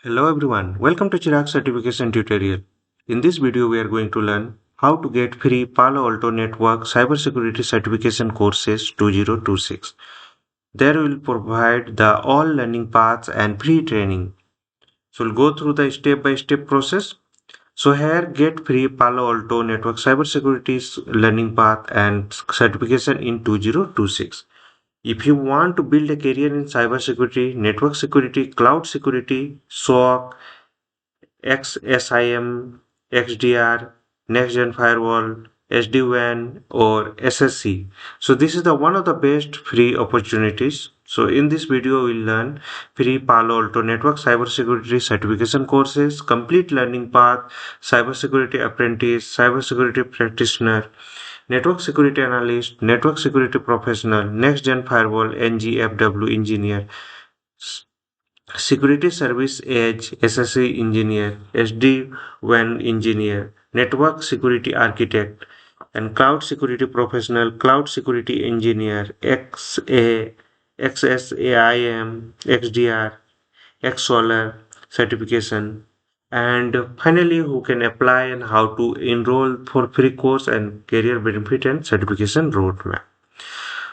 Hello everyone, welcome to Chirag certification tutorial. In this video we are going to learn how to get free Palo Alto Network Cybersecurity Certification courses 2026. There will provide the all learning paths and free training. So we'll go through the step-by-step process. So here get free Palo Alto Network Cybersecurity learning path and certification in 2026. If you want to build a career in cybersecurity, network security, cloud security, SOC, XSIAM, XDR, Next Gen Firewall, SD-WAN or SSC. So this is the one of the best free opportunities. So in this video we'll learn free Palo Alto Network Cybersecurity Certification courses, complete learning path, Cybersecurity Apprentice, Cybersecurity Practitioner, Network Security Analyst, Network Security Professional, Next Gen Firewall, NGFW Engineer, Security Service Edge SSC Engineer, SD-WAN Engineer, Network Security Architect, and Cloud Security Professional, Cloud Security Engineer, XSAIM, XDR, XSOAR certification, and finally who can apply and how to enroll for free course and career benefit and certification roadmap.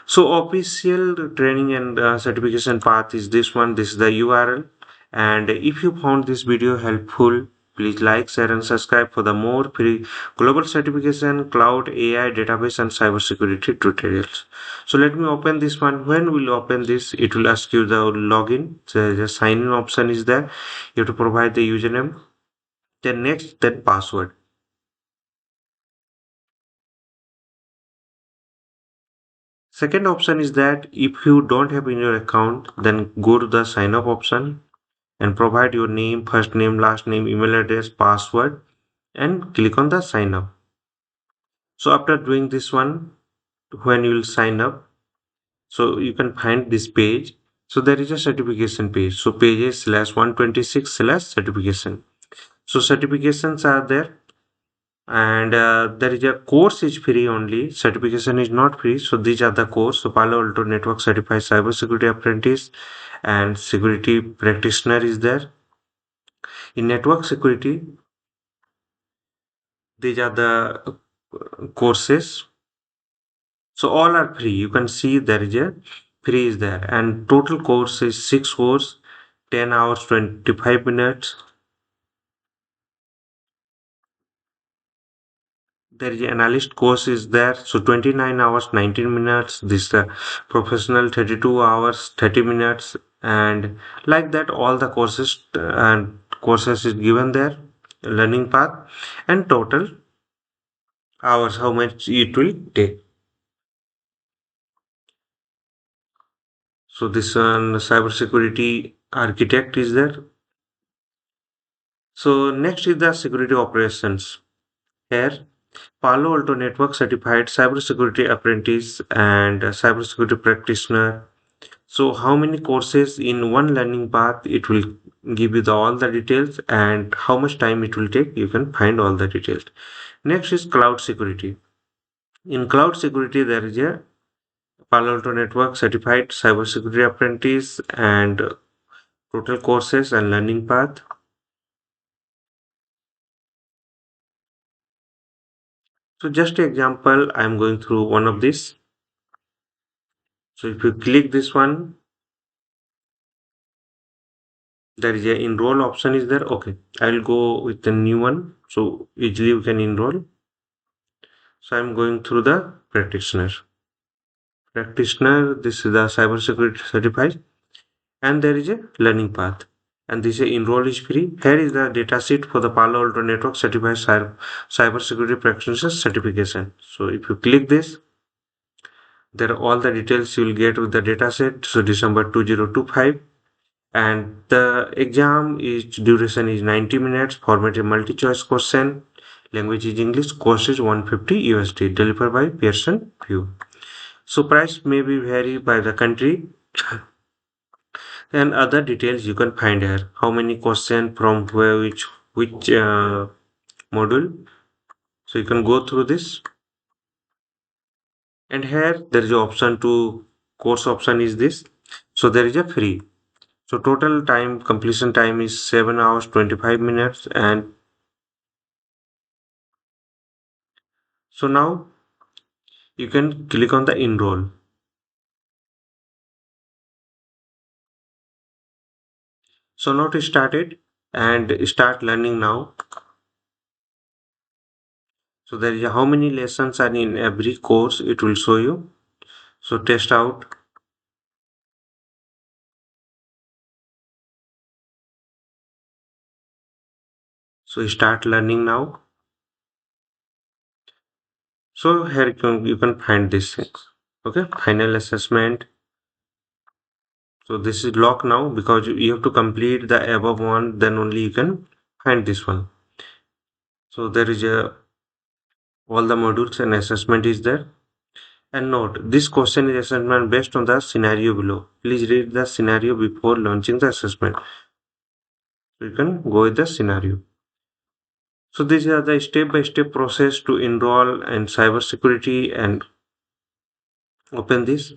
So official training and certification path is this one. This is the URL. And if you found this video helpful, please like, share, and subscribe for the more free global certification, cloud, AI, database, and cybersecurity tutorials. So let me open this one. When we'll open this, it will ask you the login. So the sign in option is there. You have to provide the username. Then next, then password. Second option is that if you don't have in your account, then go to the sign up option and provide your name, first name, last name, email address, password, and click on the sign up. So after doing this one, when you will sign up, so you can find this page. So there is a certification page. So pages slash 126 slash certification. So certifications are there, and there is a course is free only. Certification is not free. So these are the course. So Palo Alto Network Certified Cybersecurity Apprentice and Security Practitioner is there. In network security, these are the courses. So all are free. You can see there is a free is there, and total course is 6 course, 10 hours 25 minutes. There is an analyst course is there, so 29 hours 19 minutes. This professional 32 hours 30 minutes, and like that all the courses and courses is given there, learning path and total hours how much it will take. So this one cybersecurity architect is there. So next is the security operations. Here, Palo Alto Network Certified Cybersecurity Apprentice and Cybersecurity Practitioner. So how many courses in one learning path? It will give you all the details and how much time it will take. You can find all the details. Next is cloud security. In cloud security, there is a Palo Alto Network Certified Cybersecurity Apprentice and total courses and learning path. So just an example, I'm going through one of this. So if you click this one, there is a enroll option is there. Okay, I will go with the new one. So easily you can enroll. So I'm going through the practitioner. Practitioner, this is the cybersecurity certified, and there is a learning path. And this enroll is free. Here is the data sheet for the Palo Alto Network Certified Cybersecurity Practitioner certification. So if you click this, there are all the details you will get with the data set. So December 2025, and the exam is duration is 90 minutes. Format is multi-choice question. Language is English. Cost is 150 USD. Delivered by Pearson View. So price may be vary by the country. And other details you can find here. How many question from where which module. So you can go through this. And here there is an option to course option is this. So there is a free. So total time completion time is 7 hours 25 minutes. And so now you can click on the enroll. So now to start it and start learning now. So there is how many lessons are in every course, it will show you. So test out. So start learning now. So here you can find these things. Okay, final assessment. So this is locked now because you have to complete the above one, then only you can find this one. So there is a all the modules and assessment is there. And note, this question is assessment based on the scenario below. Please read the scenario before launching the assessment. So you can go with the scenario. So these are the step-by-step process to enroll in cybersecurity and open this.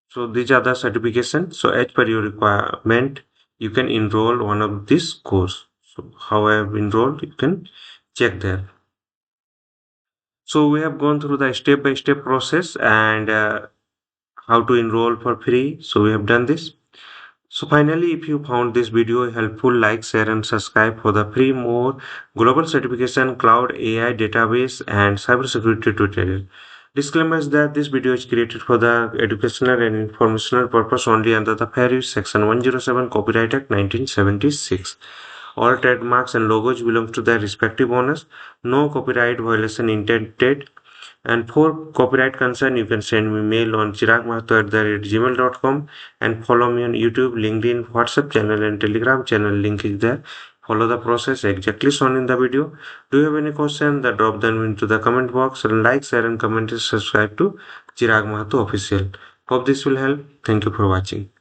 So these are the certification. So as per your requirement, you can enroll one of this course. So how I have enrolled, you can check there. So we have gone through the step-by-step process and how to enroll for free. So we have done this. So finally, if you found this video helpful, like, share and subscribe for the free more global certification, cloud, AI, database and cybersecurity tutorial. Disclaimer is that this video is created for the educational and informational purpose only under the Fair Use Section 107 Copyright Act 1976. All trademarks and logos belong to their respective owners. No copyright violation intended. And for copyright concern, you can send me mail on chiragmahto@gmail.com and follow me on YouTube, LinkedIn, WhatsApp channel and Telegram channel. Link is there. Follow the process exactly shown in the video. Do you have any question? Then drop them into the comment box and like, share and comment and subscribe to Chirag Mahto Official. Hope this will help. Thank you for watching.